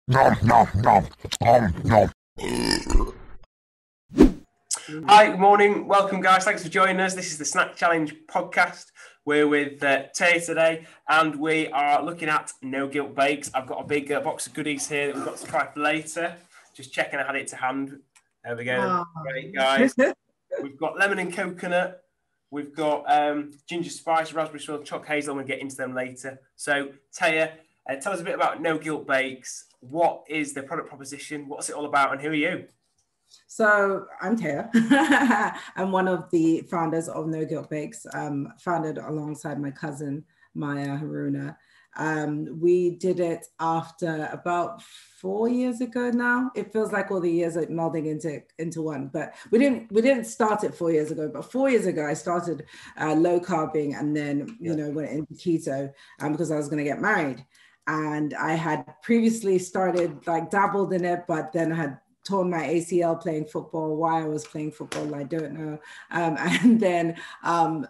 Nom, nom, nom, nom, nom. Hi, good morning. Welcome, guys. Thanks for joining us. This is the Snack Challenge podcast. We're with Taeya today, and we are looking at no guilt bakes. I've got a big box of goodies here that we've got to try for later. Just checking I had it to hand. There we go. Great, guys. We've got lemon and coconut. We've got ginger spice, raspberry swirl, chocolate hazel. We'll get into them later. So, Taeya, tell us a bit about No Guilt Bakes. What is the product proposition? What's it all about? And who are you? So I'm Taeya. I'm one of the founders of No Guilt Bakes, founded alongside my cousin, Maya Harruna. We did it after about 4 years ago now. It feels like all the years are melding into one, but we didn't start it 4 years ago, but 4 years ago I started low carbing and then, went into keto because I was going to get married. And I had previously started dabbled in it, but then I had torn my ACL playing football. Why I was playing football, I don't know. And then,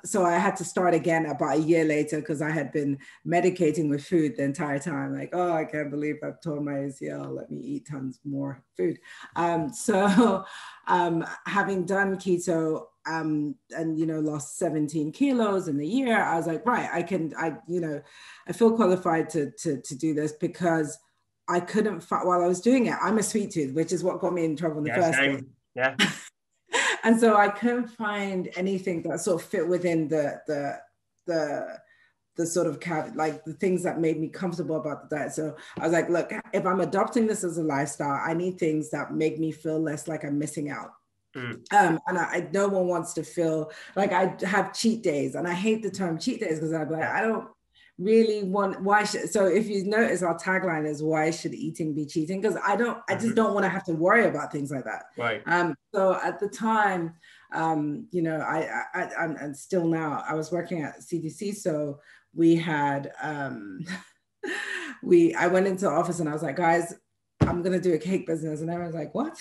so I had to start again about a year later because I had been medicating with food the entire time. Like, oh, I can't believe I've torn my ACL. Let me eat tons more food. Having done keto and, lost 17 kilos in a year, I was like, right, I feel qualified to do this because I couldn't find, while I was doing it, I'm a sweet tooth, which is what got me in trouble in the first place. Yeah. And so I couldn't find anything that sort of fit within the sort of the things that made me comfortable about the diet. So I was like, look, if I'm adopting this as a lifestyle, I need things that make me feel less like I'm missing out. And no one wants to feel like I have cheat days, and I hate the term cheat days because I'm like, I don't really want, so if you notice our tagline is why should eating be cheating, because I just don't want to have to worry about things like that, right? So at the time, and still now, I was working at CDC, so we had I went into the office and I was like, guys, I'm gonna do a cake business, and everyone's like, what?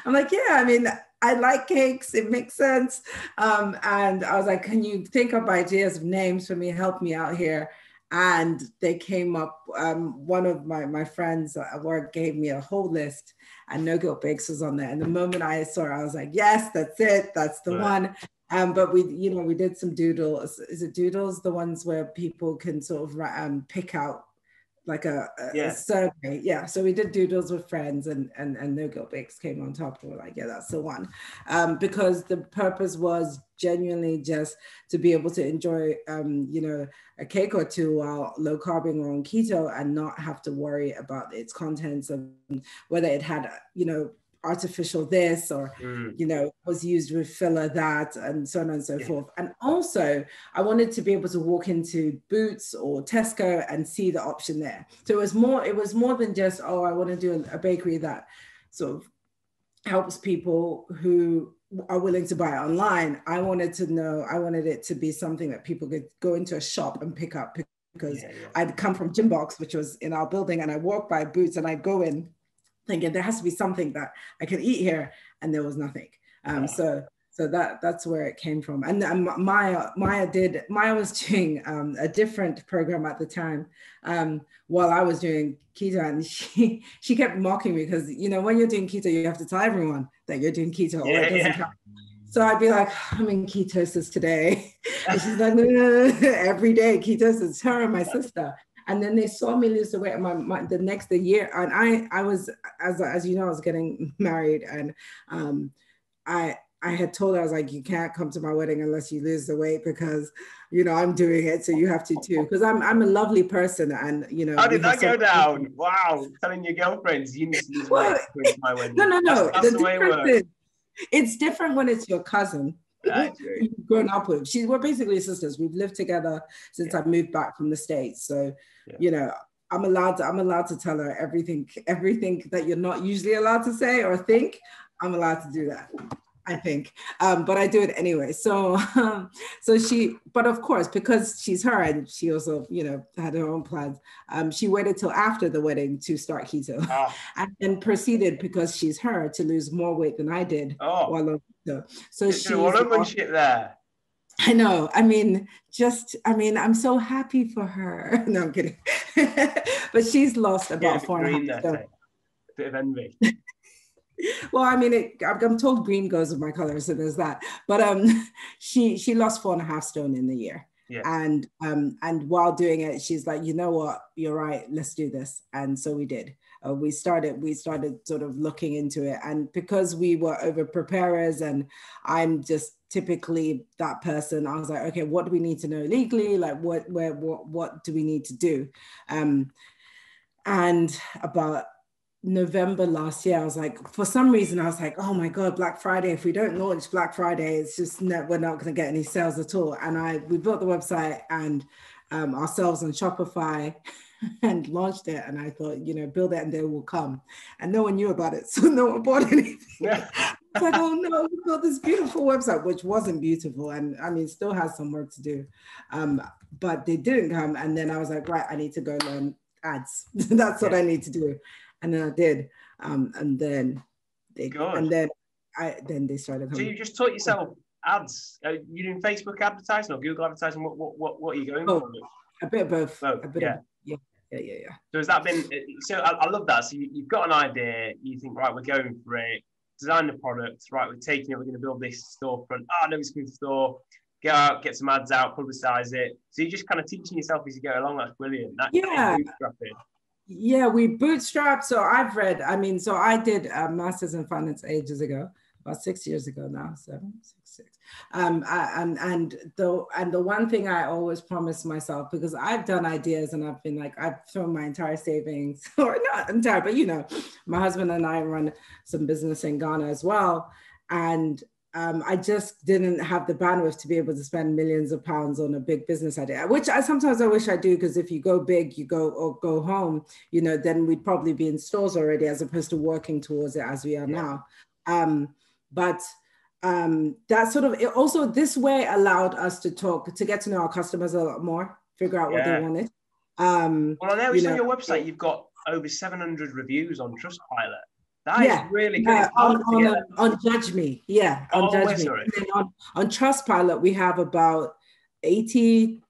I'm like, yeah, I mean, I like cakes, it makes sense. And I was like, can you think up ideas of names for me, help me out here? And they came up, one of my friends at work gave me a whole list, and No Guilt Bakes was on there. And the moment I saw it, I was like, yes, that's it, that's the one. But we did some doodles. Is it doodles? The ones where people can sort of pick out like a survey. Yeah. So we did doodles with friends, and No Guilt Bakes came on top. And we're like, yeah, that's the one. Because the purpose was genuinely just to be able to enjoy, a cake or two while low carbing or on keto and not have to worry about its contents of whether it had, artificial this or, was used with filler that, and so on and so forth. And also I wanted to be able to walk into Boots or Tesco and see the option there. So it was more than just, oh, I want to do a bakery that sort of helps people who are willing to buy it online. I wanted it to be something that people could go into a shop and pick up, because I'd come from Gymbox, which was in our building, and I walked by Boots and I'd go in thinking there has to be something that I can eat here, and there was nothing. So that's where it came from. And Maya was doing a different program at the time while I was doing keto, and she kept mocking me because, when you're doing keto, you have to tell everyone that you're doing keto, or it doesn't count. So I'd be like, I'm in ketosis today. And she's like, no, every day ketosis, her and my sister. And then they saw me lose the weight the year. And I was, as you know, I was getting married, and I had told her, I was like, you can't come to my wedding unless you lose the weight, because, I'm doing it. So you have to too, because I'm a lovely person. And, how did that go down? Wow. Telling your girlfriends you need to lose weight to come to my wedding. No. That's the way it works. It's different when it's your cousin. You've grown up with. We're basically sisters. We've lived together since I moved back from the States. So, I'm allowed to tell her everything that you're not usually allowed to say or think. I'm allowed to do that, I think. But I do it anyway. So but of course, because she's her, and she also, had her own plans, she waited till after the wedding to start keto, and proceeded, because she's her, to lose more weight than I did while on keto. So she's shit there. I know. I'm so happy for her. No, I'm kidding. But she's lost about 4.5 stone. Bit of envy. Well, I mean, I'm told green goes with my color, so there's that. But she lost 4.5 stone in the year. Yeah. And while doing it, she's like, you know what, you're right, let's do this. And so we did. We started sort of looking into it. And because we were over preparers and I'm just typically that person, I was like, okay, what do we need to know legally? Like what do we need to do? And about November last year, I was like, for some reason, I was like, oh my God, Black Friday. If we don't launch Black Friday, it's just we're not going to get any sales at all. And we built the website and ourselves on Shopify and launched it. And I thought, build it and they will come. And no one knew about it. So no one bought anything. Yeah. It's like, oh no, we built this beautiful website, which wasn't beautiful. And I mean, still has some work to do. But they didn't come. And then I was like, right, I need to go learn ads. That's what I need to do. And then I did, and then they started. So you just taught yourself ads? You doing Facebook advertising or Google advertising? What are you going for? A bit of both. Yeah. So has that been? So I love that. So you've got an idea. You think, right, we're going for it. Design the product. Right, we're taking it. We're going to build this storefront. Nobody's coming to the store. Go out, get some ads out, publicize it. So you're just kind of teaching yourself as you go along. That's brilliant. Yeah, we bootstrapped. So I did a master's in finance ages ago, about 6 years ago now, 6. And the one thing I always promise myself, because I've done ideas and I've been like, I've thrown my entire savings, or not entire, but my husband and I run some business in Ghana as well. And I just didn't have the bandwidth to be able to spend millions of pounds on a big business idea, which sometimes I wish I do, because if you go big, you go home, then we'd probably be in stores already, as opposed to working towards it as we are now. But that sort of, it also this way allowed us to get to know our customers a lot more, figure out what they wanted. Well, I know it's on your website, you've got over 700 reviews on Trustpilot. That is really good. On Judge Me. Yeah, on Judge Me. And then on Trustpilot, we have about between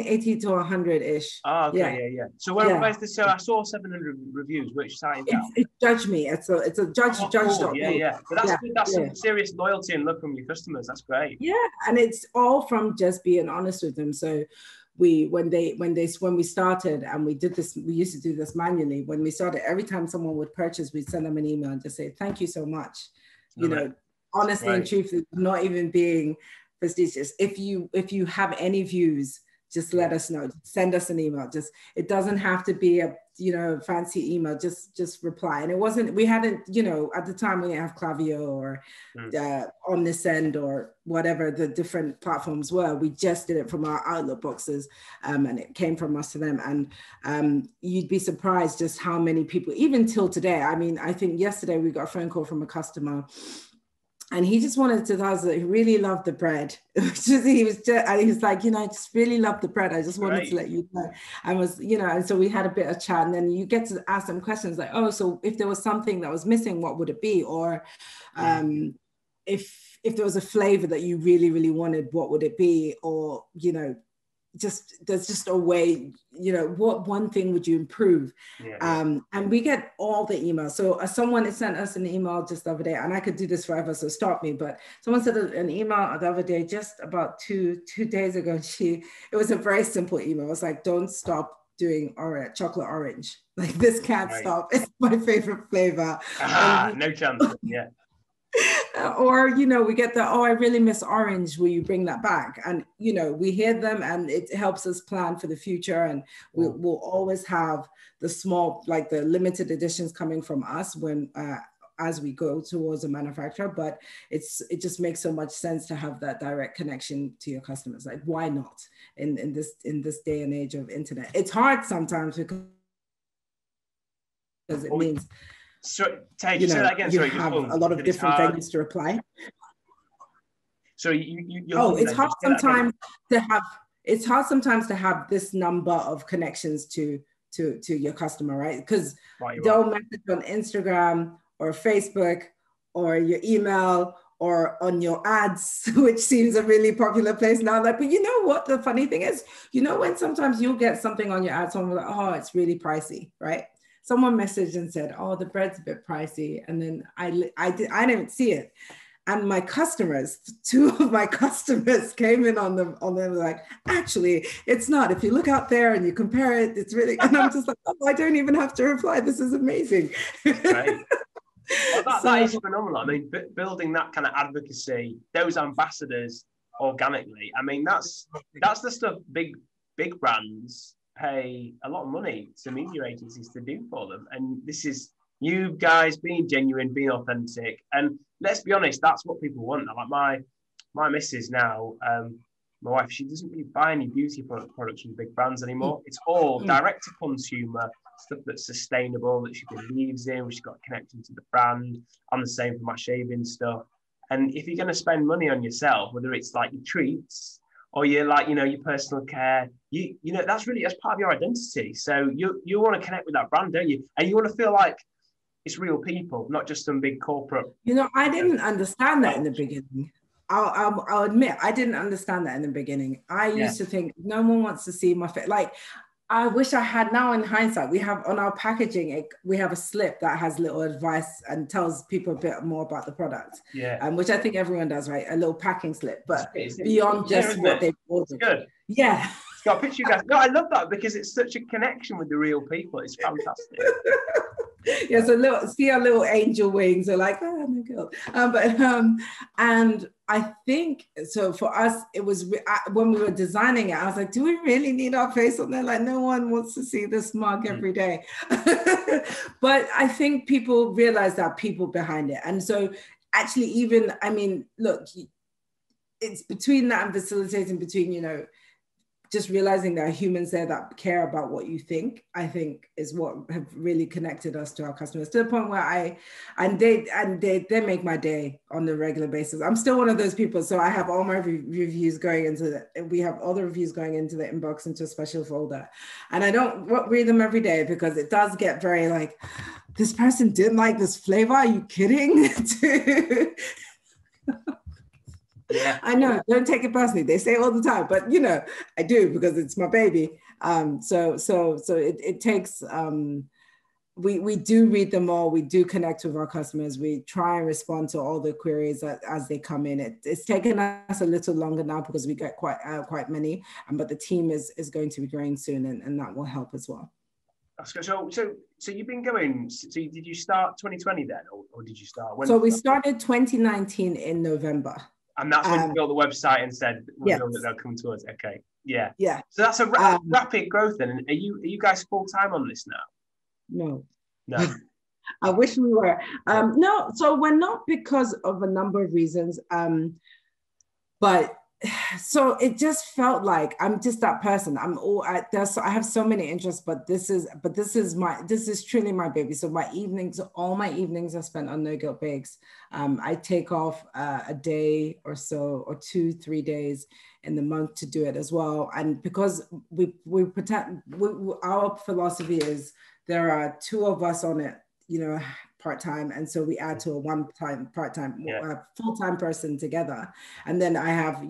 80 to 100-ish. Oh, okay, yeah. So where's this? So I saw 700 reviews. Which site is that? It's Judge Me. It's a judge.me. Yeah. But that's some serious loyalty and love from your customers. That's great. Yeah, and it's all from just being honest with them. So when we started, and we used to do this manually. When we started, every time someone would purchase, we'd send them an email and just say, thank you so much. Honestly and truthfully, not even being prestigious. If you have any views, just let us know. Send us an email. It doesn't have to be a fancy email. Just reply. And it wasn't. We hadn't. At the time we didn't have Klaviyo or Omnisend or whatever the different platforms were. We just did it from our Outlook boxes, and it came from us to them. And you'd be surprised just how many people, even till today. I mean, I think yesterday we got a phone call from a customer. And he just wanted to tell us that he really loved the bread. He was like, I just really love the bread. I just wanted to let you know. And so we had a bit of chat, and then you get to ask them questions like, oh, so if there was something that was missing, what would it be? Or if there was a flavor that you really, really wanted, what would it be? Or, there's just a way, what one thing would you improve? And we get all the emails. So someone sent us an email just the other day, and I could do this forever, so stop me. But someone sent an email the other day, just about two days ago. It was a very simple email. It was like, don't stop doing chocolate orange. Like, this can't stop. It's my favorite flavor. No chance. Yeah. Or, we get I really miss orange. Will you bring that back? And, we hear them, and it helps us plan for the future. And we'll always have the small, like the limited editions coming from us as we go towards a manufacturer. But it just makes so much sense to have that direct connection to your customers. Like, why not in this day and age of internet? It's hard sometimes because it means... So, say that again. You have a lot of different things to reply. So it's hard sometimes to have this number of connections to your customer, right? Because they'll message on Instagram or Facebook or your email or on your ads, which seems a really popular place now. Like, but you know what? The funny thing is, when sometimes you'll get something on your ad, someone will be like, oh, it's really pricey, right? someone messaged and said, oh, the bread's a bit pricey. And then I didn't see it. And my customers, two of my customers came in on them like, actually, it's not. If you look out there and you compare it, it's really, and I'm just like, oh, I don't even have to reply. This is amazing. Right. Well, that is phenomenal. I mean, building that kind of advocacy, those ambassadors organically. I mean, that's the stuff big brands pay a lot of money to media agencies to do for them. And this is you guys being genuine, being authentic. And let's be honest, that's what people want. Like my missus now, my wife, she doesn't really buy any beauty products from big brands anymore. It's all direct to consumer stuff that's sustainable, that she believes in, which has got a connection to the brand. I'm the same for my shaving stuff. And if you're going to spend money on yourself, whether it's like your treats or your your personal care, that's part of your identity. So you want to connect with that brand, don't you? And you want to feel like it's real people, not just some big corporate. I didn't understand that in the beginning. I'll admit, I didn't understand that in the beginning. I used to think no one wants to see my face. Like, I wish I had. Now in hindsight, we have on our packaging, we have a slip that has little advice and tells people a bit more about the product. Yeah. Which I think everyone does, right? A little packing slip, but beyond just what they've ordered. It's good. Yeah. It's got a picture of you guys. No, I love that because it's such a connection with the real people. It's fantastic. Yeah, so see our little angel wings are like, oh my God. And I think, so for us, it was, when we were designing it, I was like, do we really need our face on there? Like, no one wants to see this mug every day. But I think people realize that people behind it. And so actually even, I mean, look, it's between that and facilitating between, just realizing there are humans there that care about what you think, I think is what have really connected us to our customers, to the point where they make my day on a regular basis. I'm still one of those people. So I have all my reviews going into we have all the reviews going into the inbox into a special folder. And I don't read them every day because it does get very like, this person didn't like this flavor. Are you kidding? Yeah. I know, don't take it personally. They say it all the time, but I do because it's my baby. So it takes, we do read them all. We do connect with our customers. We try and respond to all the queries as they come in. It's taken us a little longer now because we get quite many, but the team is going to be growing soon and that will help as well. So you've been going, did you start 2020 then or did you start? So we started 2019 in November. And that's when you built the website and said, they'll come to us. Okay. Yeah. Yeah. So that's a rapid growth then. And are you guys full time on this now? No. I wish we were. No, so we're not because of a number of reasons. But so it just felt like I'm just that person. I have so many interests, but this is truly my baby. So all my evenings are spent on No Guilt Bakes. I take off a day or so, or 2-3 days in the month to do it as well. And because our philosophy is there are 2 of us on it, part-time, and so we add to a part-time full-time person together, and then I have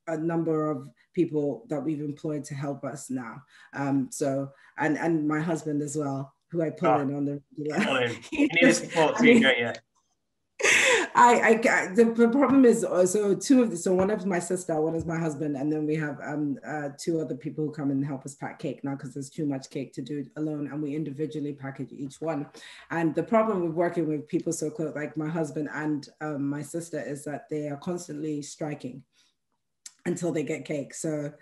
a number of people that we've employed to help us now, so and my husband as well, who I put in on the regular. You need a support team, don't you? The problem is also one is my sister, one is my husband, and then we have 2 other people who come and help us pack cake now because there's too much cake to do alone, and we individually package each one. And the problem with working with people so close, like my husband and my sister, is that they are constantly striking until they get cake. So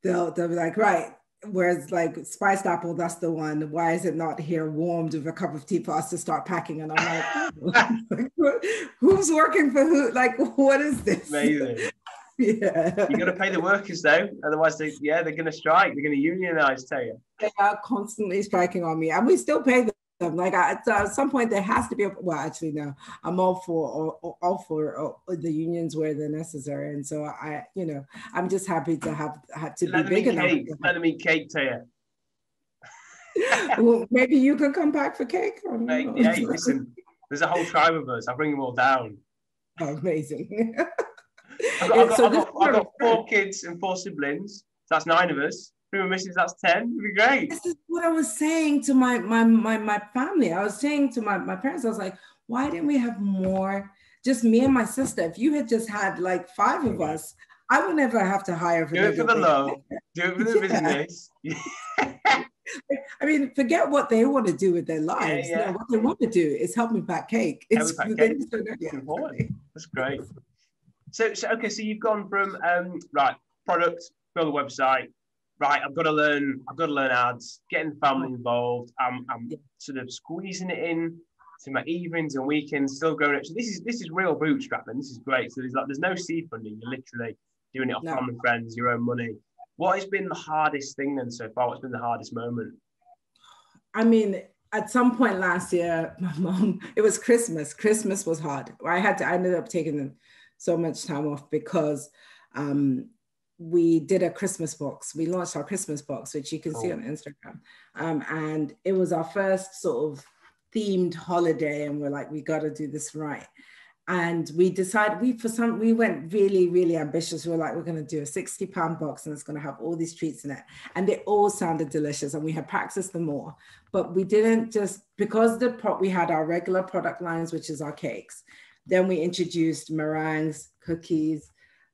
they'll be like, right, whereas like spiced apple, that's the one. Why is it not here warmed with a cup of tea for us to start packing? And I'm like, who's working for who? Like, what is this? Amazing. Yeah. You got to pay the workers though. Otherwise they're going to strike. They're going to unionize, Taeya. They are constantly striking on me, and we still pay them. Like at some point there has to be actually no, I'm all for the unions where they're necessary, and so I'm just happy to have to be big enough. Let them eat cake, Taeya. Well, maybe you can come back for cake. Hey, listen, there's a whole tribe of us. I'll bring them all down. Oh, amazing. I've got 4 kids and 4 siblings. So that's 9 of us. Three misses, that's 10. It'd be great. This is what I was saying to my family. I was saying to my parents, I was like, why didn't we have more? Just me and my sister. If you had just had like 5 of us, I would never have to hire for Do it for the love. Do it for the business. I mean, forget what they want to do with their lives. Yeah. No, what they want to do is help me pack cake. That's great. So okay, so you've gone from right, product, build a website, right, I've got to learn ads, getting the family involved. I'm sort of squeezing it in to my evenings and weekends, still going up. So this is real bootstrapping. This is great. So there's no seed funding. You're literally doing it off family, friends, your own money. What has been the hardest thing then so far? What's been the hardest moment? I mean, at some point last year, my mom, it was Christmas. Christmas was hard. I ended up taking so much time off because we did a Christmas box. We launched our Christmas box, which you can see on Instagram. And it was our first sort of themed holiday. And we're like, we got to do this right. And we decided, we went really, really ambitious. We were like, we're going to do a 60-pound box and it's going to have all these treats in it. And they all sounded delicious and we had practiced them all. But we didn't just, because we had our regular product lines, which is our cakes. Then we introduced meringues, cookies.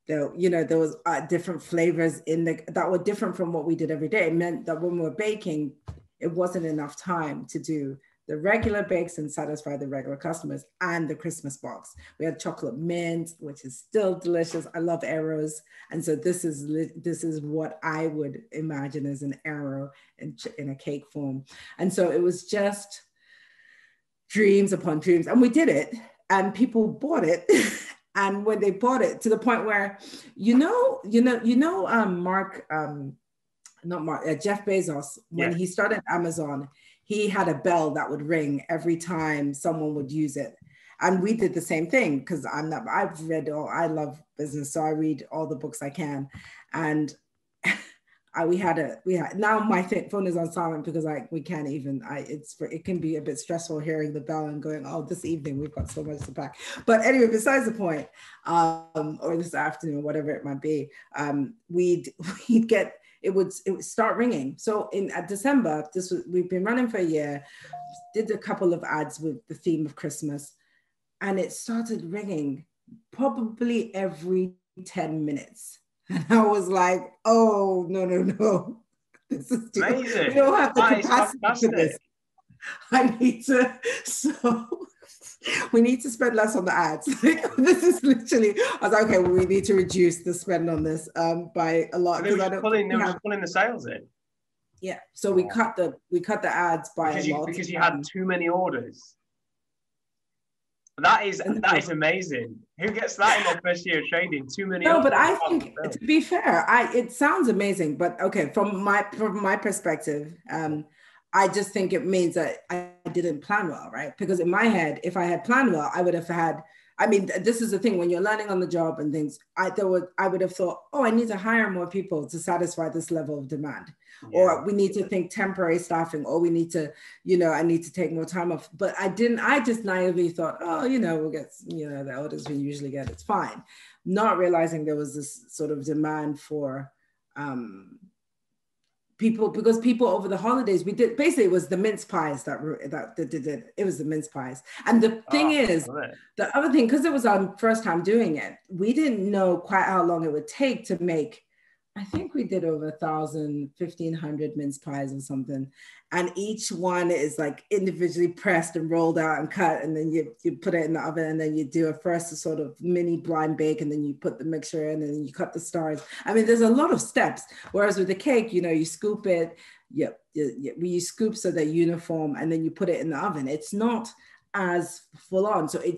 There was different flavors that were different from what we did every day. It meant that when we were baking, it wasn't enough time to do the regular bakes and satisfy the regular customers and the Christmas box. We had chocolate mint, which is still delicious. I love arrows. And so this is what I would imagine as an arrow in a cake form. And so it was just dreams upon dreams. And we did it and people bought it. And when they bought it to the point where, Jeff Bezos, when he started Amazon, he had a bell that would ring every time someone would use it. And we did the same thing because I love business. So I read all the books I can. And now my phone is on silent because we can't even, it can be a bit stressful hearing the bell and going, oh, this evening we've got so much to pack. But anyway, besides the point, or this afternoon, whatever it might be, it would start ringing. So at December, we've been running for a year, did a couple of ads with the theme of Christmas, and it started ringing probably every 10 minutes. And I was like, oh, no. This is too, we don't have the capacity for this. We need to spend less on the ads. This is literally, I was like, okay, well, we need to reduce the spend on this by a lot. They were pulling the sales in. Yeah, so we cut the ads by a lot. Because you had too many orders. That is amazing. Who gets that in their first year of trading? Too many. No, but I think, to be fair, it sounds amazing. But okay, from my perspective, I just think it means that I didn't plan well, right? Because in my head, if I had planned well, I would have had. I mean, this is the thing when you're learning on the job and things. I would have thought, oh, I need to hire more people to satisfy this level of demand, or we need to think temporary staffing, or we need to, I need to take more time off. But I didn't. I just naively thought, oh, we'll get, the orders we usually get. It's fine, not realizing there was this sort of demand for people, because people over the holidays, we did, basically it was the mince pies that did it. It was the mince pies. And the thing is, the other thing, because it was our first time doing it, we didn't know quite how long it would take to make. I think we did over 1,000, 1,500 mince pies or something. And each one is like individually pressed and rolled out and cut. And then you put it in the oven, and then you do a sort of mini blind bake, and then you put the mixture in, and then you cut the stars. I mean, there's a lot of steps. Whereas with the cake, you scoop it, you scoop so they're uniform, and then you put it in the oven. It's not as full on. So I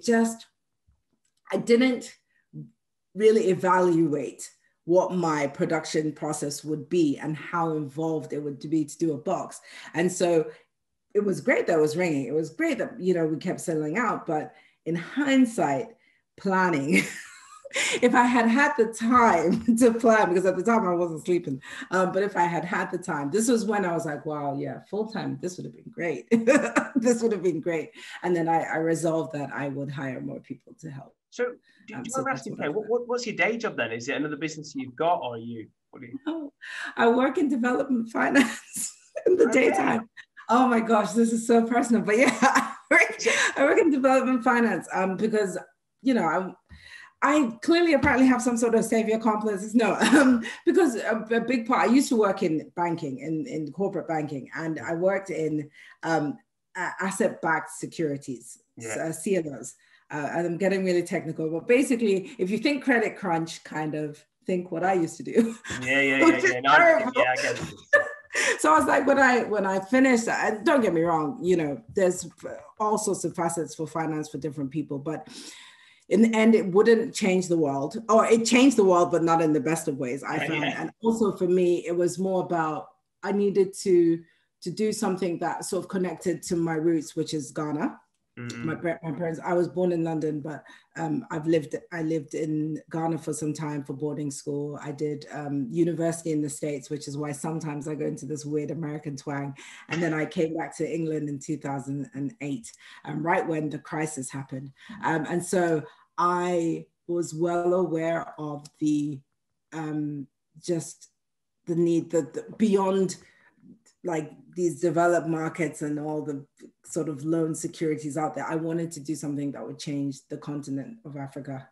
didn't really evaluate what my production process would be and how involved it would be to do a box. And so it was great that it was ringing. It was great that, we kept selling out, but in hindsight, planning, if I had the time to plan, because at the time I wasn't sleeping, but if I had the time, this was when I was like, wow, yeah, full-time, this would have been great. This would have been great. And then I resolved that I would hire more people to help. So do you want to ask him, what's your day job then? Is it another business you've got, or are you What do you? No, I work in development finance in the daytime. Oh my gosh, this is so personal. But yeah, I work in development finance because, you know, I clearly apparently have some sort of savior complex. No, because a big part, I used to work in banking, in corporate banking, and I worked in asset-backed securities, CLOs. And I'm getting really technical, but basically, if you think credit crunch, kind of think what I used to do. Yeah. No, I get it. So I was like, when I finished, and don't get me wrong, you know, there's all sorts of facets for finance for different people, but in the end, it wouldn't change the world, or it changed the world, but not in the best of ways, I found. And also for me, it was more about, I needed to do something that sort of connected to my roots, which is Ghana. My parents, I was born in London, but I lived in Ghana for some time for boarding school. I did university in the States, which is why sometimes I go into this weird American twang. And then I came back to England in 2008, right when the crisis happened. And so I was well aware of the just the need that beyond like these developed markets and all the sort of loan securities out there, I wanted to do something that would change the continent of Africa,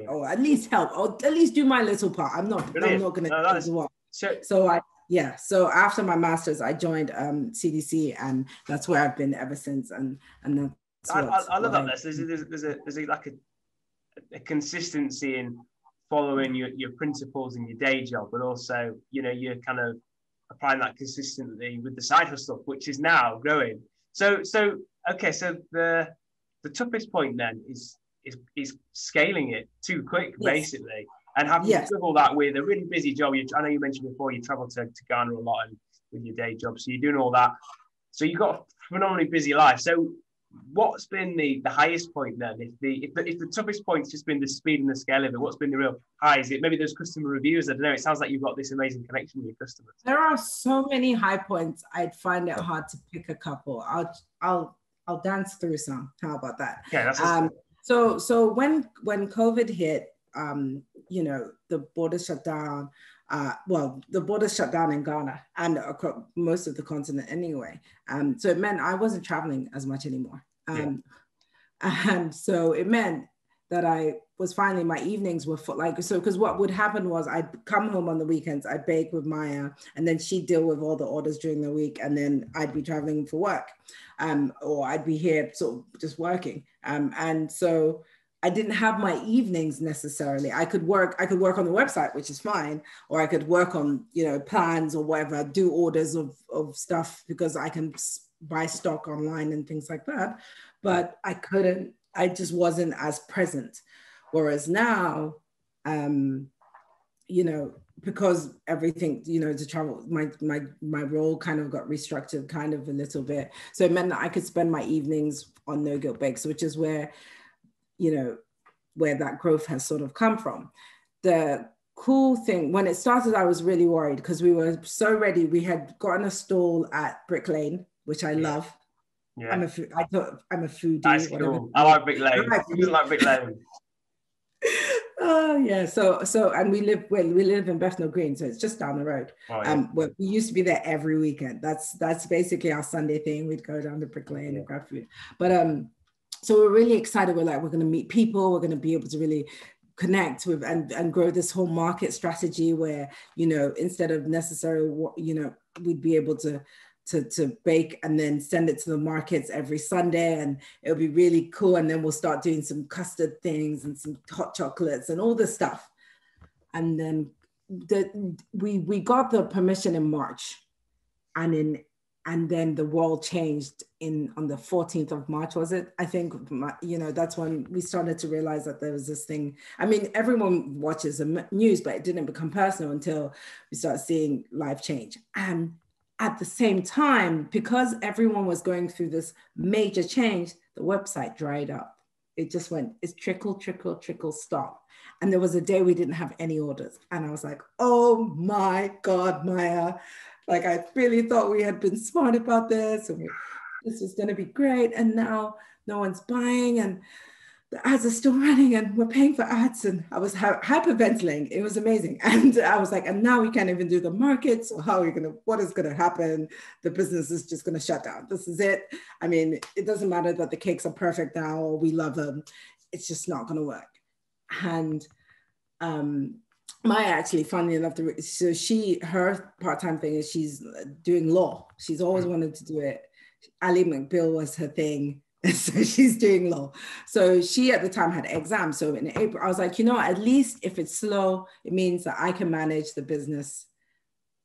or at least help, or at least do my little part. I'm not going to do what. So after my master's, I joined CDC, and that's where I've been ever since. And that's I love that. There's a consistency in following your principles in your day job, but also, you know, you're kind of applying that consistently with the side hustle, which is now growing. So the toughest point then is scaling it too quick, basically, and having to juggle that with a really busy job. I know you mentioned before you travel to Ghana a lot and with your day job, so you're doing all that. So you've got a phenomenally busy life. So what's been the highest point then? If the toughest point's just been the speed and the scale of it, what's been the real high? Is it maybe those customer reviews? I don't know. It sounds like you've got this amazing connection with your customers. There are so many high points. I'd find it hard to pick a couple. I'll dance through some. How about that? Yeah, so when COVID hit, you know, the borders shut down. The borders shut down in Ghana and across most of the continent anyway. So it meant I wasn't traveling as much anymore. And so it meant that I was finally, my evenings were because what would happen was I'd come home on the weekends, I'd bake with Maya, and then she'd deal with all the orders during the week, and then I'd be traveling for work, or I'd be here sort of just working. And so I didn't have my evenings necessarily. I could work on the website, which is fine, or I could work on, you know, plans or whatever, do orders of stuff because I can buy stock online and things like that. But I just wasn't as present. Whereas now, you know, because everything, you know, to travel, my role kind of got restructured kind of a little bit. So it meant that I could spend my evenings on No Guilt Bakes, which is where, you know, where that growth has sort of come from. The cool thing, when it started, I was really worried because we were so ready. We had gotten a stall at Brick Lane, which I love. Yeah. I'm a foodie. That's cool. I like Brick Lane. Who doesn't like Brick Lane? Oh yeah. So and we live in Bethnal Green, so it's just down the road. We used to be there every weekend. That's basically our Sunday thing. We'd go down to Brick Lane and grab food. But so we're really excited. We're going to meet people. We're going to be able to really connect with and grow this whole market strategy where, you know, instead of necessarily, you know, we'd be able to bake and then send it to the markets every Sunday, and it'll be really cool. And then we'll start doing some custard things and some hot chocolates and all this stuff. And then we got the permission in March, and then the world changed on the 14th of March, was it? I think, you know, that's when we started to realize that there was this thing. I mean, everyone watches the news, but it didn't become personal until we started seeing life change. And at the same time, because everyone was going through this major change, the website dried up. It just went, it's trickle, trickle, trickle, stop. And there was a day we didn't have any orders. And I was like, oh my God, Maya. Like, I really thought we had been smart about this and this was going to be great. And now no one's buying. And the ads are still running and we're paying for ads. And I was hyperventilating. It was amazing. And I was like, and now we can't even do the market. So how are we what is going to happen? The business is just going to shut down. This is it. I mean, it doesn't matter that the cakes are perfect now or we love them. It's just not going to work. And Maya actually, funnily enough, so her part-time thing is she's doing law. She's always wanted to do it. Ali McBeal was her thing. So she's doing law. So she at the time had exams. So in April, I was like, at least if it's slow, it means that I can manage the business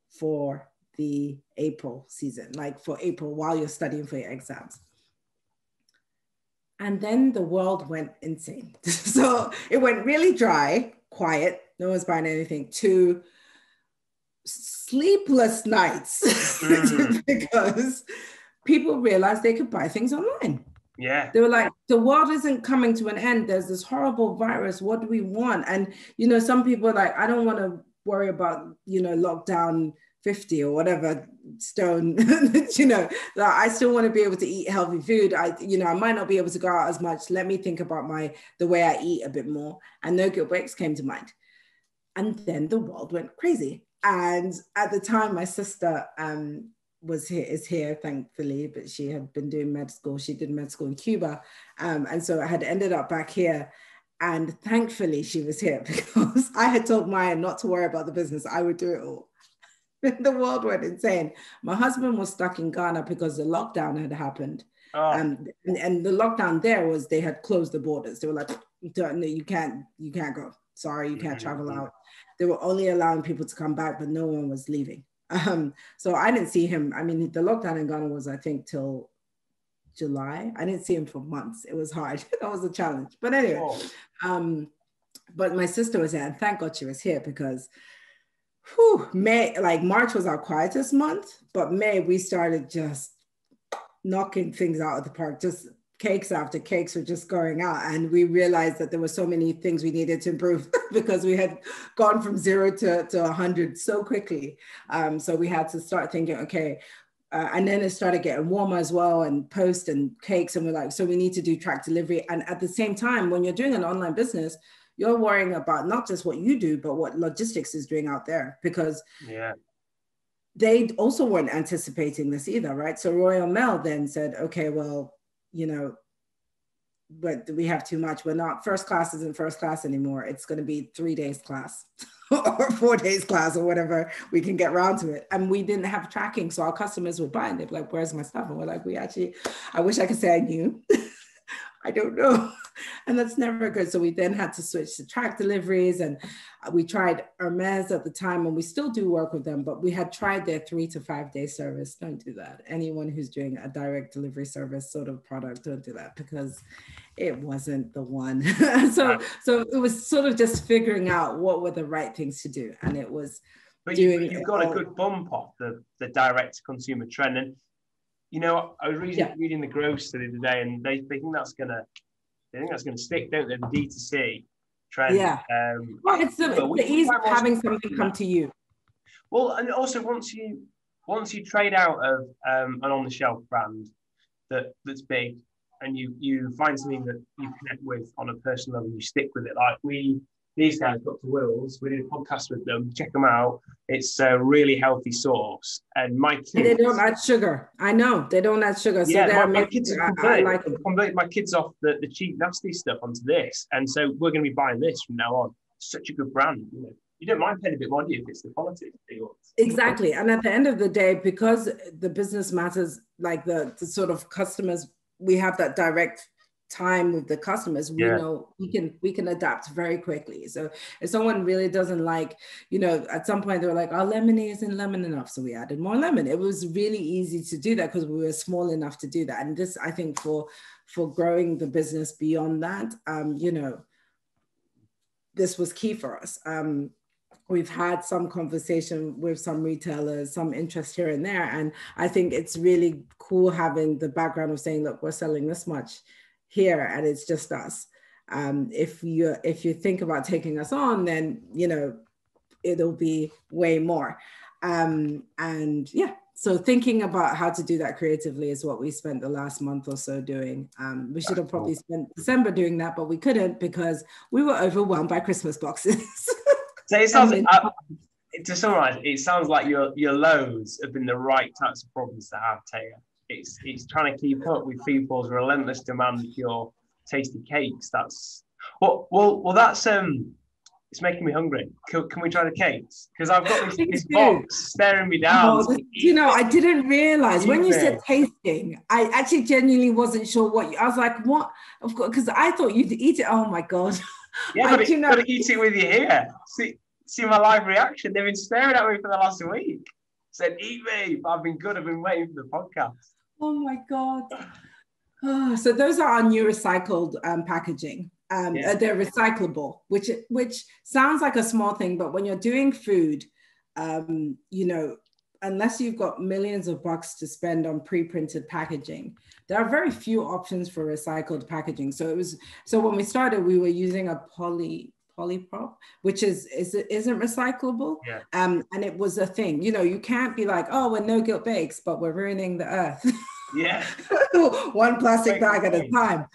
for the April season, like for April while you're studying for your exams. And then the world went insane. So it went really dry, quiet. No one's buying anything, to sleepless nights because people realized they could buy things online. Yeah. They were like, the world isn't coming to an end. There's this horrible virus. What do we want? And, some people are like, I don't want to worry about, lockdown 50 or whatever stone, I still want to be able to eat healthy food. I might not be able to go out as much. Let me think about the way I eat a bit more. And no guilt breaks came to mind. And then the world went crazy. And at the time, my sister, is here, thankfully, but she had been doing med school. She did med school in Cuba. And so I had ended up back here. And thankfully she was here because I had told Maya not to worry about the business. I would do it all. The world went insane. My husband was stuck in Ghana because the lockdown had happened. Oh. And the lockdown there was they had closed the borders. They were like, no, you can't go. Sorry, you can't travel out. They were only allowing people to come back, but no one was leaving. So I didn't see him. I mean, the lockdown in Ghana was, I think, till July. I didn't see him for months. It was hard. That was a challenge. But anyway, but my sister was there, and thank God she was here because March was our quietest month, but May we started just knocking things out of the park. Just cakes after cakes were just going out, and we realized that there were so many things we needed to improve because we had gone from 0 to 100 so quickly. So we had to start thinking, okay, and then it started getting warmer as well, and post and cakes, and we're like, so we need to do track delivery. And at the same time, when you're doing an online business, you're worrying about not just what you do, but what logistics is doing out there, because they also weren't anticipating this either, right? So Royal Mail then said, okay, well, but we have too much. We're not, first class isn't first class anymore. It's going to be 3 days class or 4 days class or whatever. We can get around to it. And we didn't have tracking. So our customers would buy and they'd be like, where's my stuff? And we're like, I wish I could say I knew. I don't know. And that's never good. So we then had to switch to track deliveries, and we tried Hermes at the time, and we still do work with them, but we had tried their 3 to 5 day service. Don't do that. Anyone who's doing a direct delivery service sort of product, don't do that, because it wasn't the one. So it was sort of just figuring out what were the right things to do. And it was you've got a good bump off the direct to consumer trend. And I was reading the Grocer the other day, and they think that's gonna stick, don't they? The D2C trend. Yeah. Well, it's the ease of having something come to you. Well, and also once you trade out of an on-the-shelf brand that's big, and you find something that you connect with on a personal level, you stick with it. Like these guys, Dr. Wills, we did a podcast with them. Check them out. It's a really healthy sauce. And my kids... They don't add sugar. I know. They don't add sugar. So my kids have converted my kids off the cheap, nasty stuff onto this. And so we're going to be buying this from now on. Such a good brand. You don't mind paying a bit more, do you, if it's the quality that you want? Exactly. And at the end of the day, because the business matters, like the sort of customers, we have that direct time with the customers, we know we can adapt very quickly. So if someone really doesn't like, at some point they were like, our lemonade isn't lemon enough, so we added more lemon. It was really easy to do that because we were small enough to do that. And this, I think, for growing the business beyond that, this was key for us. We've had some conversation with some retailers, some interest here and there, and I think it's really cool having the background of saying, look, we're selling this much here and it's just us. If you think about taking us on, then it'll be way more. And So thinking about how to do that creatively is what we spent the last month or so doing. We should have probably spent December doing that, but we couldn't because we were overwhelmed by Christmas boxes. So it sounds, to summarize, it sounds like your lows have been the right types of problems to have, Taeya. It's trying to keep up with people's relentless demand for your tasty cakes. That's that's it's making me hungry. Can we try the cakes? Because I've got this box staring me down. I didn't realize when you said tasting, I actually genuinely wasn't sure I was like, what? Of course, because I thought you'd eat it. Oh my God. Yeah, but you've got to eat it with you here. See my live reaction. They've been staring at me for the last week. Said, eat me. But I've been good. I've been waiting for the podcast. Oh my God. Oh, so those are our new recycled packaging. They're recyclable, which sounds like a small thing, but when you're doing food, unless you've got millions of bucks to spend on pre-printed packaging, there are very few options for recycled packaging. So when we started, we were using a polyprop, which isn't recyclable. Yeah. And it was a thing. You can't be like, oh, we're no guilt bakes, but we're ruining the earth. Yeah. One plastic bag at a time.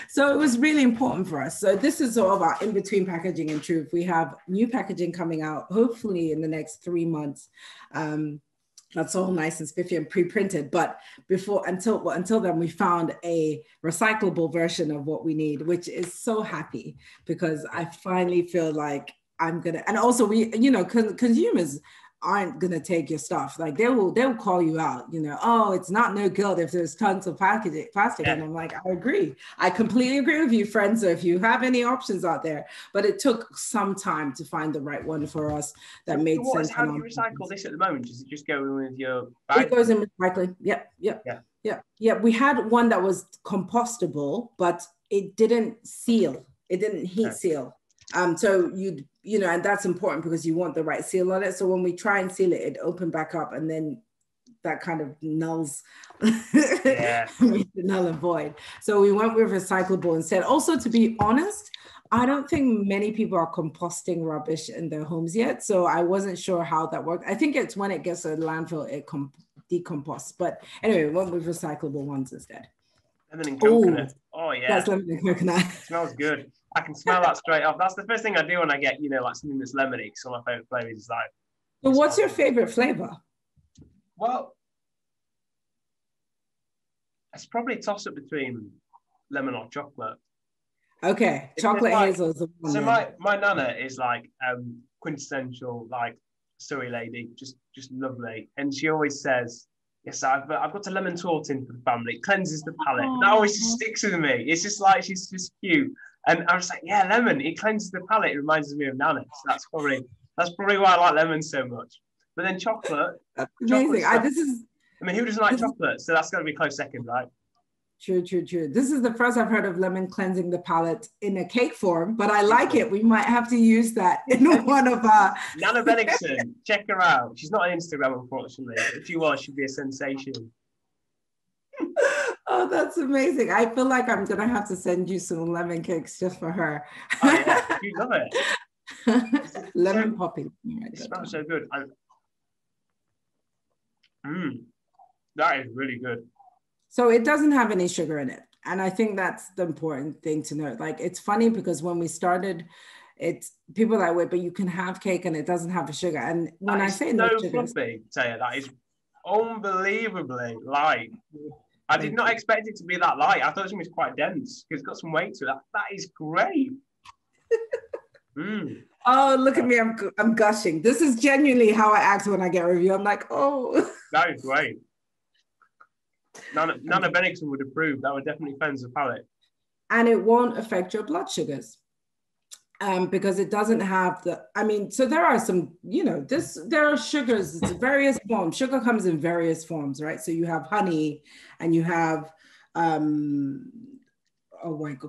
So it was really important for us. So this is sort of our in-between packaging. In truth, we have new packaging coming out, hopefully in the next 3 months. That's all nice and spiffy and pre-printed. But until then, we found a recyclable version of what we need, which is so happy because I finally feel like I'm gonna. And also, consumers aren't gonna take your stuff. Like they'll call you out. Oh, it's not no guilt if there's tons of plastic. Yeah. And I'm like, I agree. I completely agree with you, friends. So if you have any options out there, but it took some time to find the right one for us that made sense. How do you recycle this at the moment? Does it just go in with your bag? It goes in recycling. Yep. We had one that was compostable, but it didn't seal. It didn't heat seal. So and that's important because you want the right seal on it. So when we try and seal it, it opened back up and then that kind of nulls, null and void. So we went with recyclable instead. Also, to be honest, I don't think many people are composting rubbish in their homes yet. So I wasn't sure how that worked. I think it's when it gets to a landfill, it decomposts. But anyway, we went with recyclable ones instead. Lemon and coconut. Oh yeah. That's lemon and coconut. It smells good. I can smell that straight off. That's the first thing I do when I get, like something that's lemony. So my favorite flavor is like. So what's your favorite flavor? Well, it's probably a toss up between lemon or chocolate. Okay, chocolate hazel is the one. So my nana is like quintessential like Surrey lady, just lovely, and she always says, "Yes, I've got a lemon tortin for the family. It cleanses the palate." And that always just sticks with me. It's just like she's just cute. And I was like, yeah, lemon, it cleanses the palate. It reminds me of Nana. So that's probably why I like lemon so much. But then chocolate. That's amazing. Who doesn't like chocolate? So that's got to be close second, right? True. This is the first I've heard of lemon cleansing the palate in a cake form, but I like it. We might have to use that in one of our... Nana Bennington, check her out. She's not on Instagram, unfortunately. If she was, she'd be a sensation. Oh, that's amazing. I feel like I'm going to have to send you some lemon cakes just for her. Oh, yeah. You love it. Lemon poppy. It smells so good. That is really good. So it doesn't have any sugar in it. And I think that's the important thing to note. Like, it's funny because when we started, people that way, but you can have cake and it doesn't have the sugar. And when I say no sugar, fluffy, Taeya, that is unbelievably light. I did not expect it to be that light. I thought it was quite dense because it's got some weight to it. That is great. Oh, look at me. I'm gushing. This is genuinely how I act when I get a review. I'm like, oh. That is great. Nana Bennington would approve. That would definitely cleanse the palate. And it won't affect your blood sugars. Because it doesn't have so there are some, there are sugars, it's various forms. Sugar comes in various forms, right? So you have honey and you have,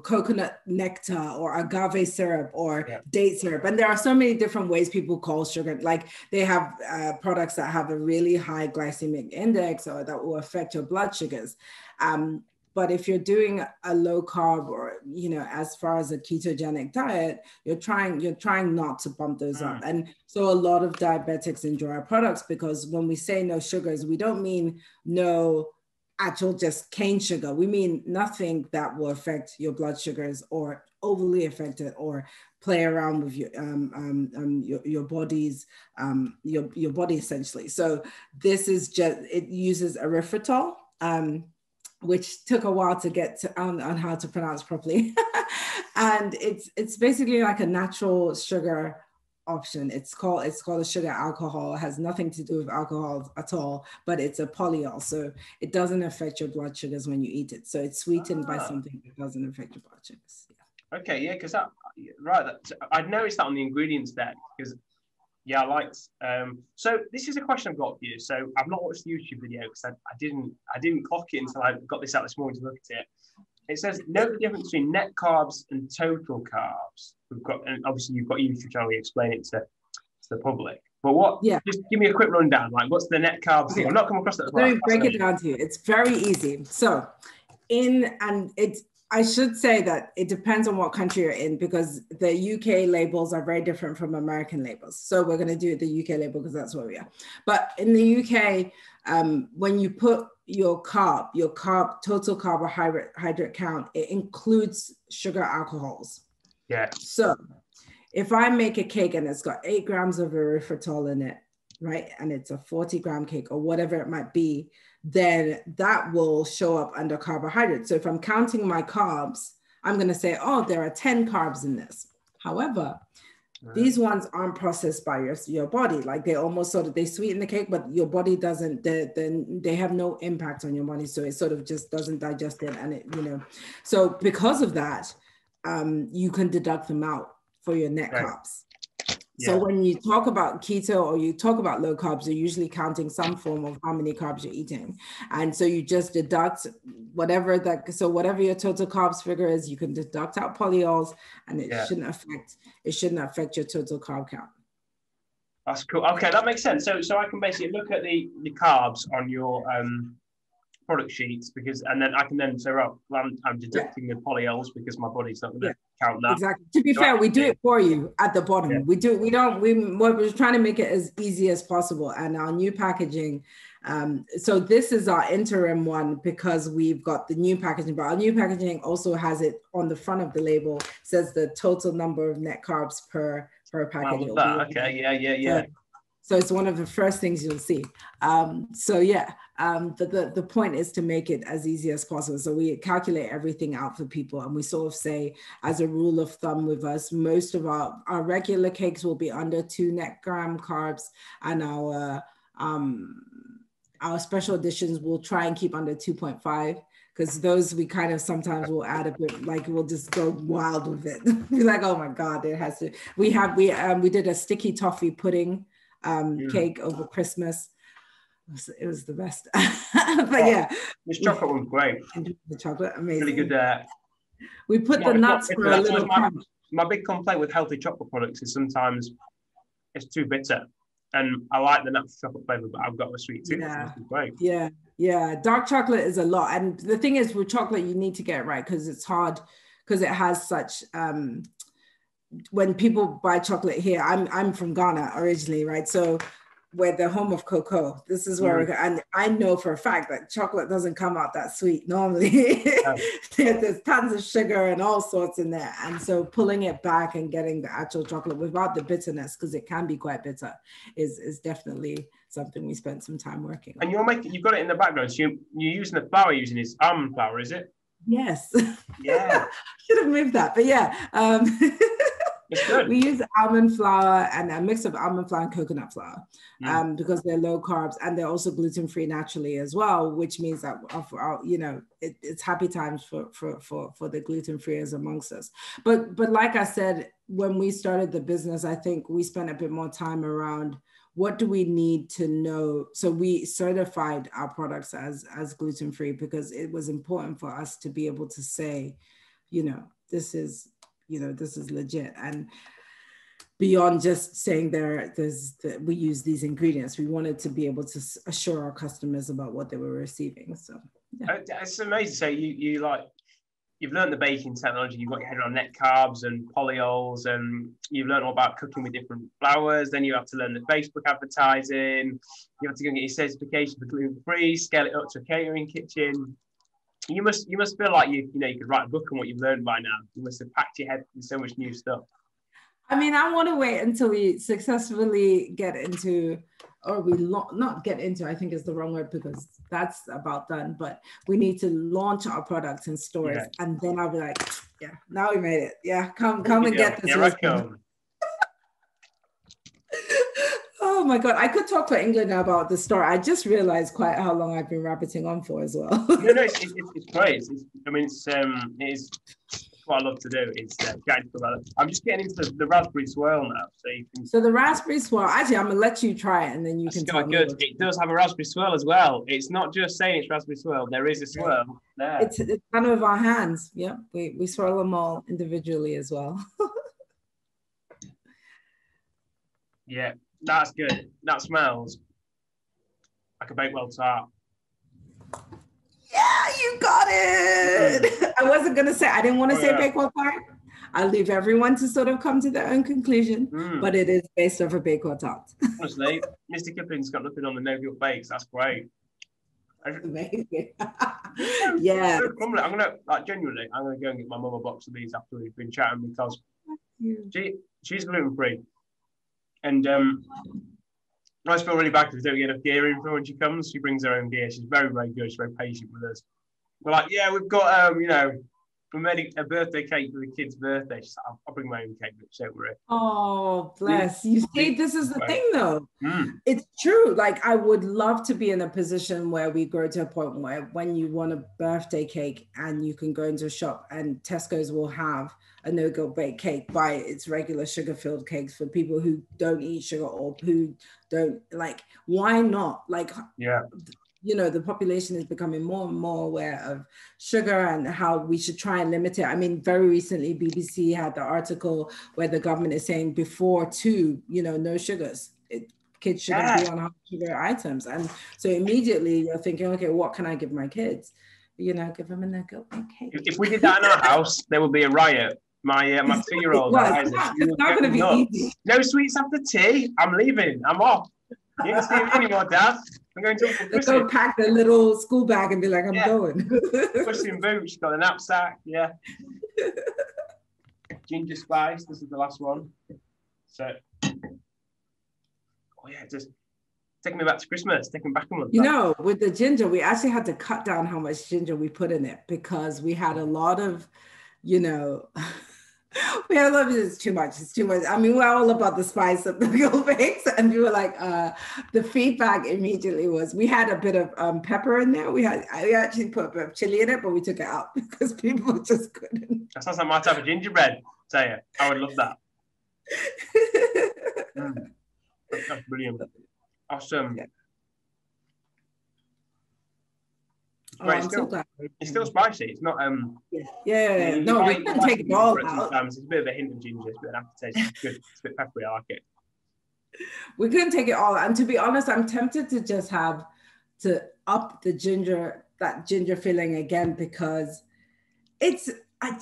coconut nectar or agave syrup or date syrup. And there are so many different ways people call sugar. Like they have products that have a really high glycemic index or that will affect your blood sugars. But if you're doing a low carb or, you know, as far as a ketogenic diet, you're trying not to bump those up. And so a lot of diabetics enjoy our products, because when we say no sugars, we don't mean no actual just cane sugar. We mean nothing that will affect your blood sugars or overly affect it or play around with your body's your body essentially. So this is just, it uses erythritol, which took a while to get to, on how to pronounce properly. And it's basically like a natural sugar option. It's called a sugar alcohol. It has nothing to do with alcohol at all, but it's a polyol. So it doesn't affect your blood sugars when you eat it. So it's sweetened by something that doesn't affect your blood sugars. Yeah. Okay, yeah, because I'd noticed that on the ingredients deck, because yeah, I liked. So this is a question I've got for you. So I've not watched the YouTube video because I didn't clock it until I got this out this morning to look at it. It says note the difference between net carbs and total carbs. We've got, and obviously you've got YouTube channel, you explain it to the public. But what? Yeah. Just give me a quick rundown. Like, what's the net carbs thing? I've not come across that. Let me break it down to you. It's very easy. So, I should say that it depends on what country you're in, because the UK labels are very different from American labels. So we're going to do the UK label because that's where we are. But in the UK, when you put your total carbohydrate count, it includes sugar alcohols. Yeah. So if I make a cake and it's got 8 grams of erythritol in it, right, and it's a 40-gram cake or whatever it might be, then that will show up under carbohydrates. So if I'm counting my carbs, I'm going to say, oh, there are 10 carbs in this. However, these ones aren't processed by your body. Like they almost sort of, they sweeten the cake, but your body doesn't, they have no impact on your body. So it sort of just doesn't digest it. And it, you know, so because of that, you can deduct them out for your net carbs. Yeah. So when you talk about keto or you talk about low carbs, you're usually counting some form of how many carbs you're eating. And so you just deduct whatever your total carbs figure is, you can deduct out polyols, and it shouldn't affect your total carb count. That's cool. Okay, that makes sense. So I can basically look at the carbs on your product sheets, and then I can then say, well, I'm deducting the polyols because my body's not going to count that. Exactly. To be fair, we do it for you at the bottom. Yeah. We're trying to make it as easy as possible. And our new packaging, so this is our interim one because we've got the new packaging, but our new packaging also has it on the front of the label, says the total number of net carbs per package. Okay, yeah. So it's one of the first things you'll see. The point is to make it as easy as possible. So we calculate everything out for people, and we sort of say, as a rule of thumb with us, most of our regular cakes will be under 2 net gram carbs, and our special editions will try and keep under 2.5. Because those we kind of sometimes will add a bit, like we'll just go wild with it. We're like, oh my God, it has to. We did a sticky toffee pudding cake over Christmas. It was the best. But this chocolate one's great. The chocolate, amazing. Really good. We put the nuts for a little crunch. My big complaint with healthy chocolate products is sometimes it's too bitter. And I like the natural chocolate flavor, but I've got a sweet tooth. Yeah. It's great. Yeah. Dark chocolate is a lot. And the thing is with chocolate, you need to get it right because it's hard, because it has such, when people buy chocolate here, I'm from Ghana originally, right? So we're the home of cocoa. This is where and I know for a fact that chocolate doesn't come out that sweet normally. There's tons of sugar and all sorts in there. And so pulling it back and getting the actual chocolate without the bitterness, because it can be quite bitter, is definitely something we spent some time working on. And you've got it in the background. So you're using the flour is almond flour, is it? Yes. Yeah. Should have moved that, but yeah. It's good. We use almond flour and a mix of almond flour and coconut flour because they're low carbs, and they're also gluten-free naturally as well, which means that it's happy times for the gluten-freers amongst us. But like I said, when we started the business, I think we spent a bit more time around what do we need to know. So we certified our products as gluten-free because it was important for us to be able to say, this is legit. And beyond just saying we use these ingredients, we wanted to be able to assure our customers about what they were receiving. So It's amazing. So you like, you've learned the baking technology, you've got your head around net carbs and polyols, and you've learned all about cooking with different flours. Then you have to learn the Facebook advertising. You have to go and get your certification for gluten-free, scale it up to a catering kitchen. You must feel like you could write a book on what you've learned by now. You must have packed your head with so much new stuff. I mean, I want to wait until we successfully get into, or we not get into, I think is the wrong word because that's about done, but we need to launch our products in stores. Yeah. And then I'll be like, yeah, now we made it. Yeah, come and get this. Here I come. Oh my God, I could talk for England now about the store. I just realized quite how long I've been rabbiting on for as well. No, it's great. It is what I love to do. It's I'm just getting into the Raspberry Swirl now. So the Raspberry Swirl, actually, I'm going to let you try it and then you can tell me. It does have a Raspberry Swirl as well. It's not just saying it's Raspberry Swirl. There is a swirl there. It's kind of with our hands. Yeah, we swirl them all individually as well. Yeah, that's good. That smells like a Bakewell tart. Yeah, you got it. I wasn't going to say, I didn't want to say Bakewell tart. I'll leave everyone to sort of come to their own conclusion, but it is based off a Bakewell tart. Honestly, Mr. Kipling's got nothing on the no-guilt bakes. That's great. Amazing. Yeah. I'm gonna genuinely, I'm gonna go and get my mum a box of these after we've been chatting because she's gluten-free. And I just feel really bad because we don't get enough gear in for when she comes. She brings her own gear. She's very, very good. She's very patient with us. We're like, yeah, we've got, we made a birthday cake for the kid's birthday. She's like, I'll bring my own cake, but don't worry. Oh, bless. You see, this is the thing, though. It's true. Like, I would love to be in a position where we grow to a point where when you want a birthday cake and you can go into a shop and Tesco's will have a no-guilt baked cake by its regular sugar-filled cakes for people who don't eat sugar or who don't, like, why not? Like, yeah. The population is becoming more and more aware of sugar and how we should try and limit it. I mean, very recently, BBC had the article where the government is saying before 2, no sugars. Kids shouldn't be on high sugar items. And so immediately you're thinking, okay, what can I give my kids? Give them a no-guilt cake. If we did that in our house, there would be a riot. My 2-year-old, it's not going to be easy. No sweets after tea. I'm leaving. I'm off. You don't see me anymore, Dad. I'm going to go pack the little school bag and be like, I'm going. Pushing boots. She's got a knapsack. Yeah. Ginger spice. This is the last one. So, just taking me back to Christmas. Taking back a month. With the ginger, we actually had to cut down how much ginger we put in it because we had a lot of, we had a lot of it's too much. I mean, we're all about the spice of the no-guilt bakes, and we were like, the feedback immediately was we had a bit of pepper in there. We actually put a bit of chili in it, but we took it out because people just couldn't. That sounds like my type of gingerbread. Taeya, I would love that. That's brilliant. Awesome. I'm so glad. It's still spicy. It's not. No, we can't take it all out. It's a bit of a hint of ginger. It's a bit of aftertaste. It's good. It's a bit peppery. I like it. We couldn't take it all out. And to be honest, I'm tempted to just have to up the ginger, that ginger filling again, because it's. I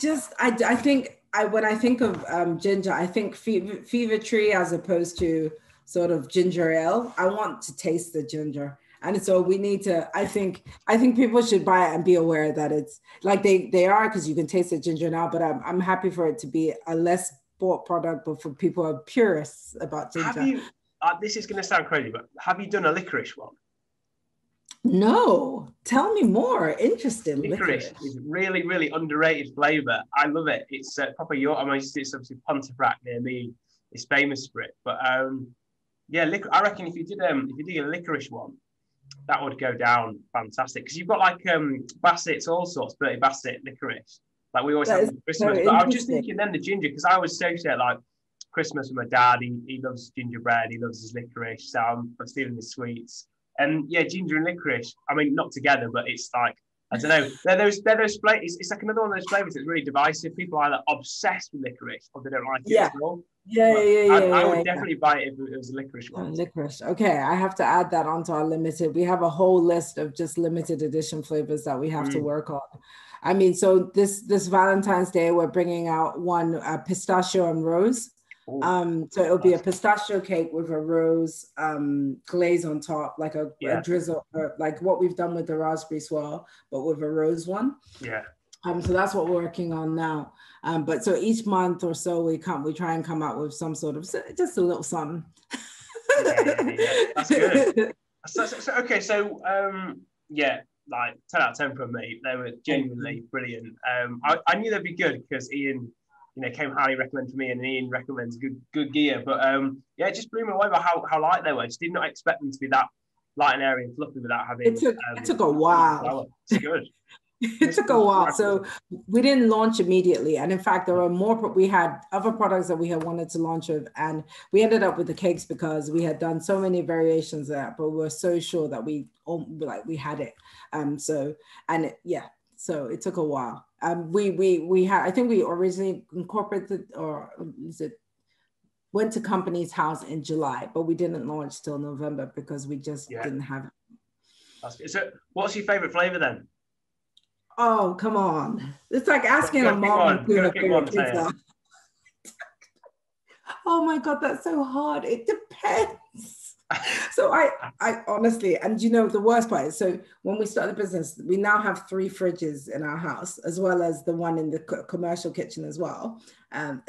think when I think of ginger, I think fever tree as opposed to sort of ginger ale. I want to taste the ginger. And so we need to, I think people should buy it and be aware that it's like they are, because you can taste the ginger now, but I'm happy for it to be a less bought product, but for people who are purists about ginger. This is going to sound crazy, but have you done a licorice one? No, tell me more. Interesting. Licorice is really, really underrated flavor. I love it. It's proper York. I mean, it's obviously Pontefract near me. It's famous for it. But I reckon if you did a licorice one, that would go down fantastic, because you've got like Bassett's, all sorts, Bertie Bassett licorice, like we always have for Christmas. But I was just thinking then the ginger, because I always associate like Christmas with my dad. He loves gingerbread, he loves his licorice, so I'm stealing his sweets. And yeah, ginger and licorice, I mean, not together, but it's like I don't know. They're those flavors. It's like another one of those flavors that's really divisive. People are either obsessed with licorice or they don't like it at all. I would definitely buy it if it was a licorice one. Licorice. Okay, I have to add that onto our limited. We have a whole list of just limited edition flavors that we have to work on. I mean, so this Valentine's Day, we're bringing out one pistachio and rose. So it'll be a pistachio cake with a rose glaze on top, like a drizzle, like what we've done with the raspberry swirl, but with a rose one. Yeah. So that's what we're working on now. But so each month or so we try and come out with some sort of just a little something. That's good. Okay, so like 10 out of 10 from me. They were genuinely brilliant. I knew they'd be good because Ian, came highly recommended to me, and Ian recommends good gear. But it just blew me away by how light they were. I just did not expect them to be that light and airy and fluffy without having. It took a while. It's good. It took a while. So we didn't launch immediately. And in fact, there were we had other products that we had wanted to launch with. And we ended up with the cakes because we had done so many variations of that, but we were so sure that we had it. So it took a while. We had, I think we originally incorporated, went to company's house in July, but we didn't launch till November because we just didn't have it. That's good. So what's your favorite flavor then? Oh, come on. It's like asking a mom who her favorite pizza. Oh my God, that's so hard. It depends. So I honestly, and the worst part is, so when we started the business, we now have 3 fridges in our house, as well as the one in the commercial kitchen as well. And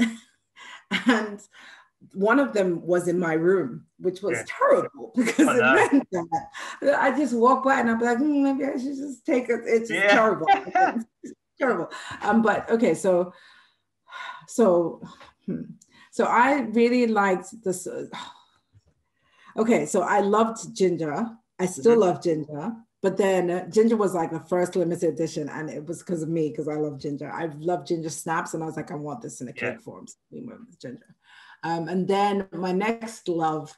one of them was in my room, which was terrible because it meant that I just walk by and I'd be like, maybe I should just take it. It's just terrible. It's terrible. But okay, so I really liked this. Okay, so I loved ginger. I still love ginger, but then ginger was like the first limited edition, and it was because of me, because I love ginger. I love ginger snaps, and I was like, I want this in a cake form. So we went with ginger. And then my next love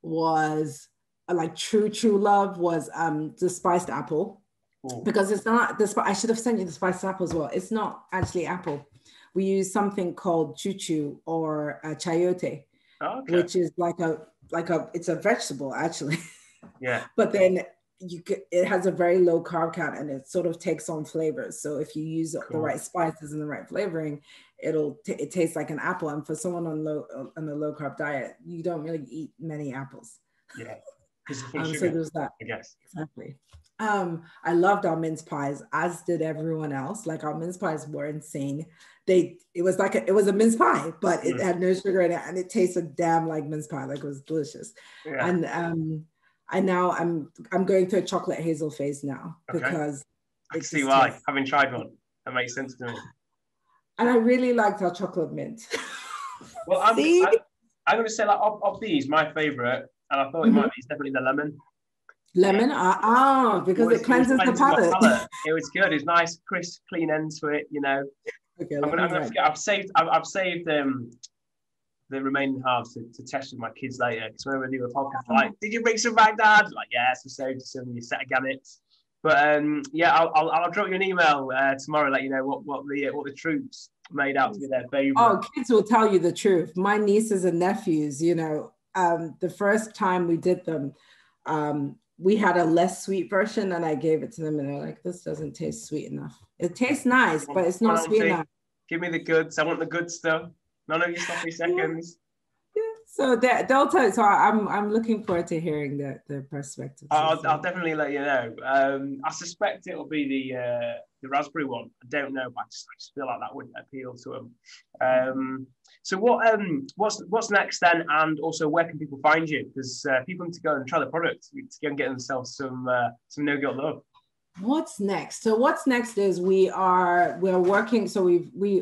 was like true love was the spiced apple. Because it's not I should have sent you the spiced apple as well. It's not actually apple. We use something called choo or chayote, which is it's a vegetable actually. Yeah. But then it has a very low carb count and it sort of takes on flavors. So if you use the right spices and the right flavoring, it tastes like an apple. And for someone on a low carb diet, you don't really eat many apples. Yeah. So there's that. I guess. Exactly. I loved our mince pies, as did everyone else. Like our mince pies were insane. It was a mince pie, but it had no sugar in it, and it tasted damn like mince pie. Like it was delicious. Yeah. And I'm going through a chocolate hazel phase now because I can see why. Having tried one, that makes sense to me. And I really liked our chocolate mint. Well, I'm going to say of these, my favorite, and I thought it's definitely the lemon. Lemon? Because it cleanses the palate. It was good. It's nice, crisp, clean end to it. Okay, I'm gonna forget. I've saved the remaining halves to test with my kids later. Because whenever we do a podcast, like, did you bring some back, Dad? Like, yes, I saved some. You set a gammets. But I'll drop you an email tomorrow, let you know what the troops made out to be their favorite. Oh, kids will tell you the truth. My nieces and nephews, the first time we did them, we had a less sweet version, and I gave it to them, and they're like, "This doesn't taste sweet enough. It tastes nice, but it's not sweet enough. Give me the goods. I want the good stuff. None of your sloppy seconds." Yeah. So they'll tell you. So I'm looking forward to hearing their perspective. I'll definitely let you know. I suspect it'll be the raspberry one. I don't know, but I just feel like that would appeal to them. So what's next then? And also, where can people find you? Because people need to go and try the product to go and get themselves some no guilt love. What's next? So what's next is we're working. So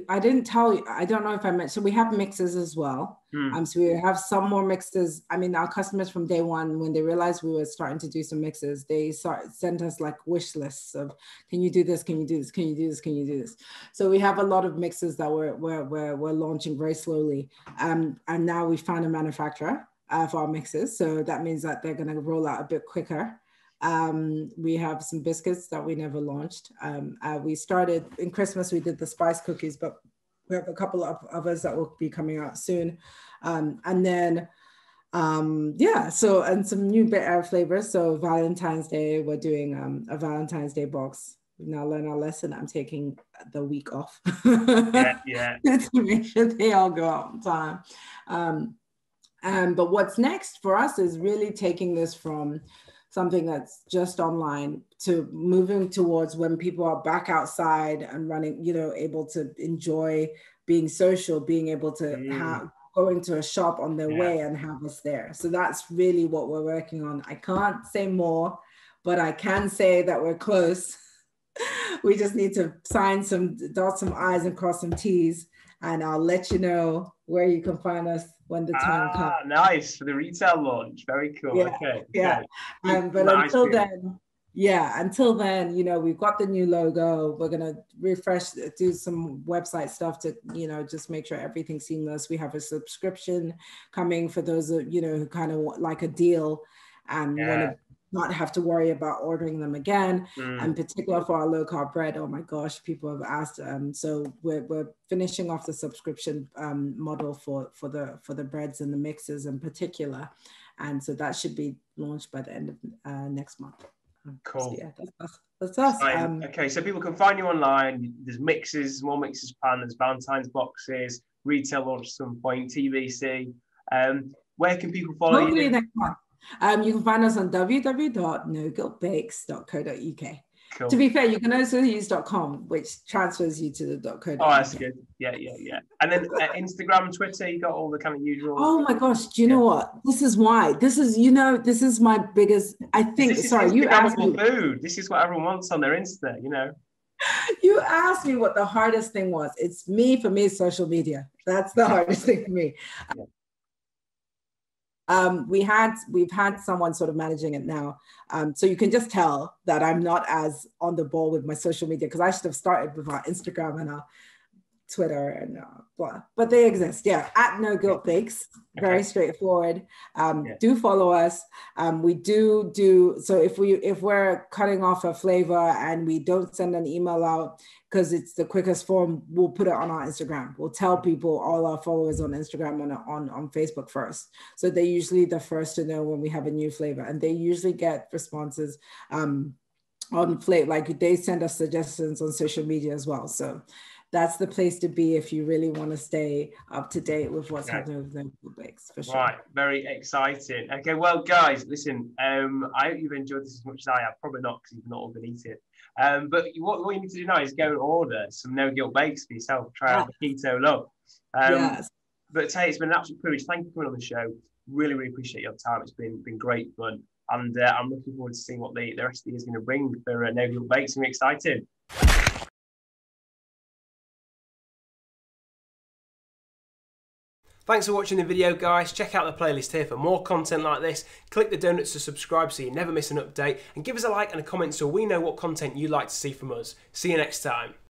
I didn't tell you, I don't know if I mentioned, so we have mixes as well. So we have some more mixes. I mean, our customers from day one, when they realized we were starting to do some mixes, they sent us like wish lists of, can you do this? Can you do this? Can you do this? Can you do this? So we have a lot of mixes that we're launching very slowly. And now we found a manufacturer for our mixes. So that means that they're going to roll out a bit quicker. We have some biscuits that we never launched. We started in Christmas, we did the spice cookies, but we have a couple of others that will be coming out soon. And then, yeah, so, and some new flavors. So Valentine's Day, we're doing a Valentine's Day box. We've now learned our lesson. I'm taking the week off. Yeah. To make sure they all go out on time. But what's next for us is really taking this from something that's just online to moving towards when people are back outside and running, you know, able to enjoy being social, being able to go into a shop on their way and have us there. So that's really what we're working on. I can't say more, but I can say that we're close. We just need to dot some I's and cross some T's, and I'll let you know where you can find us when the time comes. Nice, for the retail launch. Very cool. Yeah, okay. Yeah. But until then, you know, we've got the new logo. We're going to refresh, do some website stuff to, you know, just make sure everything's seamless. We have a subscription coming for those, you know, who kind of want like a deal and want to not have to worry about ordering them again. In particular for our low carb bread, oh my gosh, people have asked. So we're finishing off the subscription model for the breads and the mixes in particular, and so that should be launched by the end of next month. Cool. So yeah, that's us. Okay, so people can find you online. There's more mixes planned. There's Valentine's boxes, retail launch at some point, TBC. Where can people follow you? Next month. You can find us on www.noguiltbakes.co.uk. Cool. To be fair, you can also use .com, which transfers you to the .co.uk. Oh, that's good. Yeah. And then Instagram, Twitter, you got all the kind of usual. Oh my gosh, do you know what? This is why. This is, you know, this is my biggest, I think, sorry, you asked me. Food. This is what everyone wants on their Insta, you know. You asked me what the hardest thing was. For me, it's social media. That's the hardest thing for me. Yeah. We've had someone sort of managing it now. So you can just tell that I'm not as on the ball with my social media, because I should have started with our Instagram and our Twitter and blah, but they exist. Yeah. At No Guilt Bakes. Very straightforward. Do follow us. We do. So if we're cutting off a flavor and we don't send an email out, because it's the quickest form, we'll put it on our Instagram. We'll tell people, all our followers on Instagram, on Facebook first. So they're usually the first to know when we have a new flavor, and they usually get responses on flavor. Like they send us suggestions on social media as well. So that's the place to be if you really want to stay up to date with what's happening with No Guilt Bakes, for sure. Right, very exciting. Okay, well, guys, listen, I hope you've enjoyed this as much as I have. Probably not, because you've not all been eating. But what you need to do now is go and order some No Guilt Bakes for yourself. Try out the keto love. Yes. But Taeya, it's been an absolute privilege. Thank you for coming on the show. Really, really appreciate your time. It's been great fun. And I'm looking forward to seeing what the rest of the year is going to bring for No Guilt Bakes. I'm excited. Thanks for watching the video, guys. Check out the playlist here for more content like this. Click the donuts to subscribe so you never miss an update, and give us a like and a comment so we know what content you'd like to see from us. See you next time.